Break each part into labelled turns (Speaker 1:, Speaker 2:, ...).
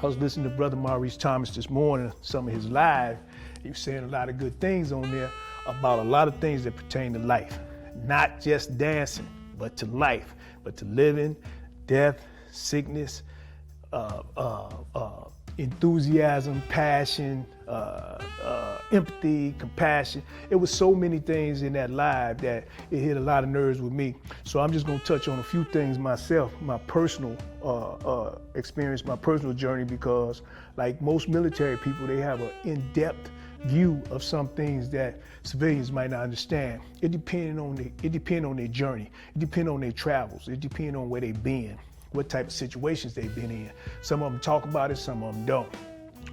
Speaker 1: I was listening to Brother Maurice Thomas this morning, some of his live. He was saying a lot of good things on there about a lot of things that pertain to life. Not just dancing, but to life, but to living, death, sickness, enthusiasm, passion, empathy, compassion. It was so many things in that live that it hit a lot of nerves with me. So I'm just gonna touch on a few things myself, my personal experience, my personal journey, because like most military people, they have an in-depth view of some things that civilians might not understand. It depends on their journey. It depends on their travels. It depends on where they've been, what type of situations they've been in. Some of them talk about it, some of them don't.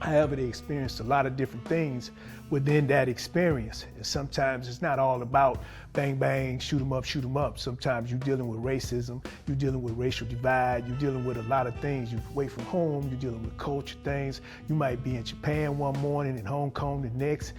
Speaker 1: However, they experienced a lot of different things within that experience. And sometimes it's not all about bang, bang, shoot 'em up, shoot 'em up. Sometimes you're dealing with racism, you're dealing with racial divide, you're dealing with a lot of things. You're away from home, you're dealing with culture things. You might be in Japan one morning, in Hong Kong the next,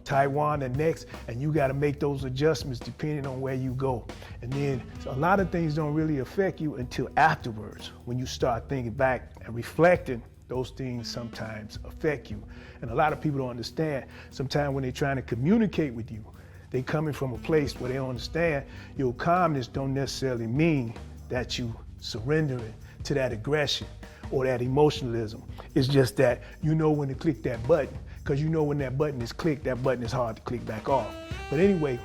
Speaker 1: Taiwan the next, and you gotta make those adjustments depending on where you go. And then a lot of things don't really affect you until afterwards, when you start thinking back and reflecting. Those things sometimes affect you. And a lot of people don't understand. Sometimes when they're trying to communicate with you, they coming from a place where they don't understand your calmness don't necessarily mean that you surrendering to that aggression or that emotionalism. It's just that you know when to click that button, because you know when that button is clicked, that button is hard to click back off. But anyway,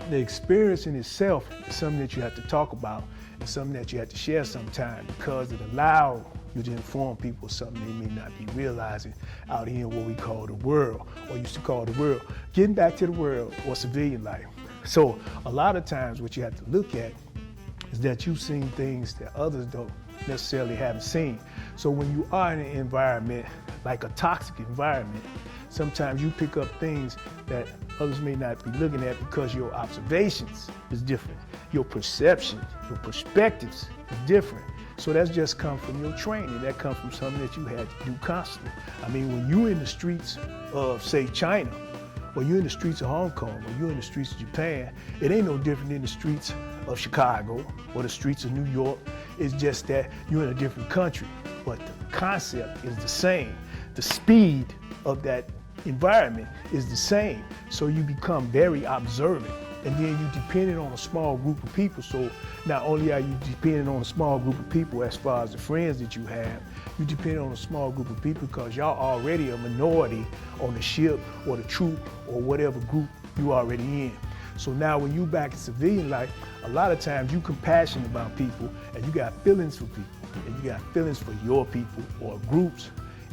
Speaker 1: the experience in itself is something that you have to talk about and something that you have to share sometime, because it allows you to inform people something they may not be realizing out here in what we call the world, or used to call the world. Getting back to the world or civilian life. So a lot of times what you have to look at is that you've seen things that others don't necessarily haven't seen. So when you are in an environment, like a toxic environment, sometimes you pick up things that others may not be looking at because your observations is different. Your perception, your perspectives is different. So that's just come from your training. That comes from something that you had to do constantly. I mean, when you're in the streets of, say, China, or you're in the streets of Hong Kong, or you're in the streets of Japan, it ain't no different than the streets of Chicago or the streets of New York. It's just that you're in a different country, but the concept is the same. The speed of that environment is the same. So you become very observant. And then you depending on a small group of people. So not only are you depending on a small group of people as far as the friends that you have, you depend on a small group of people because y'all already a minority on the ship or the troop or whatever group you already in. So now when you back in civilian life, a lot of times you compassionate about people and you got feelings for people and you got feelings for your people or groups,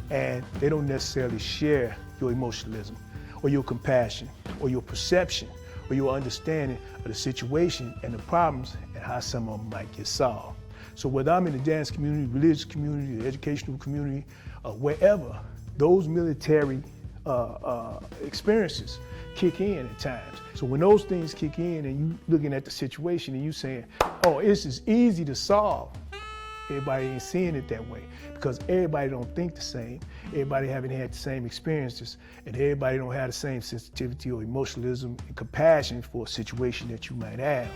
Speaker 1: and they don't necessarily share your emotionalism or your compassion or your perception or your understanding of the situation and the problems and how some of them might get solved. So whether I'm in the dance community, religious community, the educational community, wherever, those military experiences kick in at times. So when those things kick in and you looking at the situation and you saying, oh, this is easy to solve, everybody ain't seeing it that way because everybody don't think the same. Everybody haven't had the same experiences, and everybody don't have the same sensitivity or emotionalism and compassion for a situation that you might have.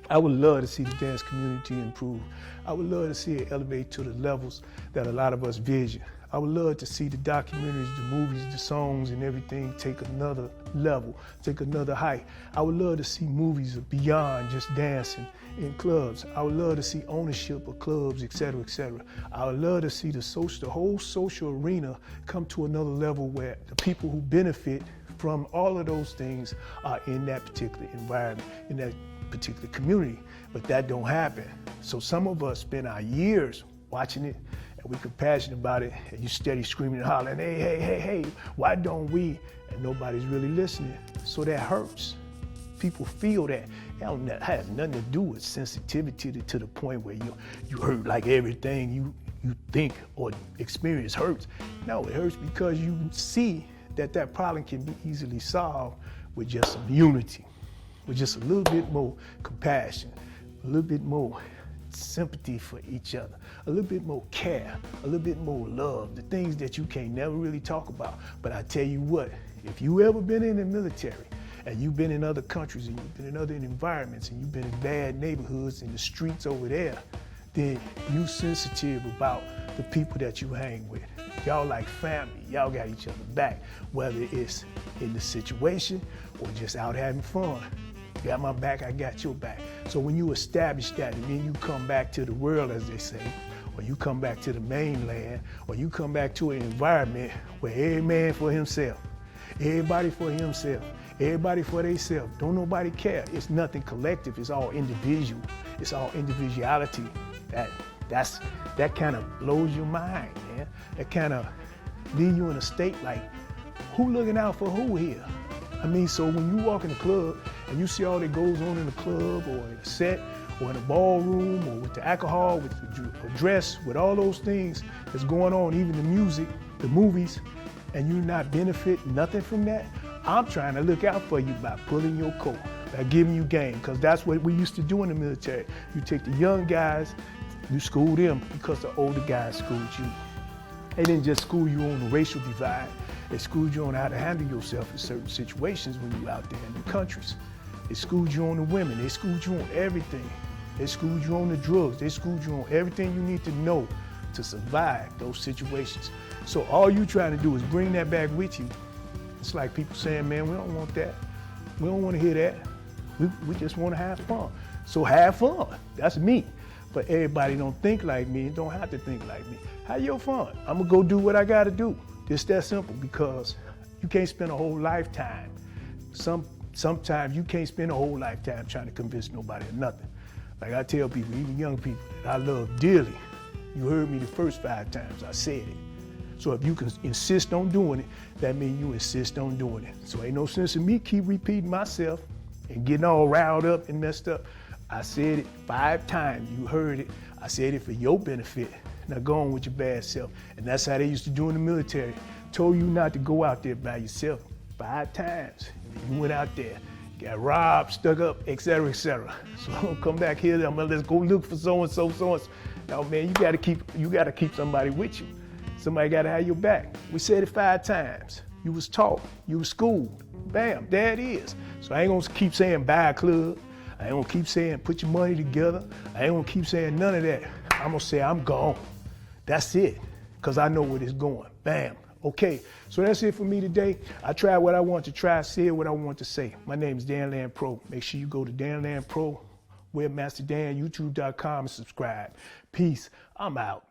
Speaker 1: I would love to see the dance community improve. I would love to see it elevate to the levels that a lot of us vision. I would love to see the documentaries, the movies, the songs, and everything take another level, take another height. I would love to see movies beyond just dancing in clubs. I would love to see ownership of clubs, et cetera, et cetera. I would love to see the whole social arena come to another level where the people who benefit from all of those things are in that particular environment, in that particular community, but that don't happen. So some of us spend our years watching it, and we compassionate about it, and you steady screaming and hollering, hey, hey, hey, hey, why don't we? And nobody's really listening. So that hurts. People feel that. It has nothing to do with sensitivity to the point where you hurt like everything you think or experience hurts. No, it hurts because you see that problem can be easily solved with just some unity, with just a little bit more compassion, a little bit more sympathy for each other, a little bit more care, a little bit more love, the things that you can't never really talk about. But I tell you what, if you ever been in the military and you've been in other countries and you've been in other environments and you've been in bad neighborhoods in the streets over there, then you sensitive about the people that you hang with. Y'all like family. Y'all got each other back, whether it's in the situation or just out having fun. You got my back, I got your back. So when you establish that and then you come back to the world, as they say, or you come back to the mainland, or you come back to an environment where every man for himself, everybody for himself, everybody for themselves. Don't nobody care. It's nothing collective. It's all individual. It's all individuality. That kind of blows your mind, man. That kind of leave you in a state like, who looking out for who here? I mean, so when you walk in the club and you see all that goes on in the club or in the set or in the ballroom or with the alcohol, with the dress, with all those things that's going on, even the music, the movies, and you not benefit nothing from that, I'm trying to look out for you by pulling your coat, by giving you game, because that's what we used to do in the military. You take the young guys, you school them because the older guys schooled you. They didn't just school you on the racial divide. They schooled you on how to handle yourself in certain situations when you're out there in the countries. They schooled you on the women. They schooled you on everything. They schooled you on the drugs. They schooled you on everything you need to know to survive those situations. So all you trying to do is bring that back with you. It's like people saying, man, we don't want that. We don't want to hear that. We just want to have fun. So have fun. That's me. But everybody don't think like me and don't have to think like me. Have your fun. I'm gonna go do what I gotta do. It's that simple, because you can't spend a whole lifetime. Sometimes you can't spend a whole lifetime trying to convince nobody of nothing. Like I tell people, even young people that I love dearly, you heard me the first 5 times I said it. So if you can insist on doing it, that means you insist on doing it. So ain't no sense in me keep repeating myself and getting all riled up and messed up. I said it 5 times, you heard it. I said it for your benefit. Now go on with your bad self. And that's how they used to do in the military. Told you not to go out there by yourself 5 times. You went out there, got robbed, stuck up, et cetera, et cetera. So don't come back here, let's go look for so-and-so, so-and-so. No, man, you gotta keep somebody with you. Somebody gotta have your back. We said it 5 times. You was taught, you was schooled. Bam, there it is. So I ain't gonna keep saying buy a club. I ain't gonna keep saying put your money together. I ain't gonna keep saying none of that. I'm gonna say I'm gone. That's it, because I know where it's going. Bam. Okay, so that's it for me today. I tried what I want to try, said what I want to say. My name is Dan Land Pro. Make sure you go to Dan Land Pro, Webmaster Dan, YouTube.com, and subscribe. Peace. I'm out.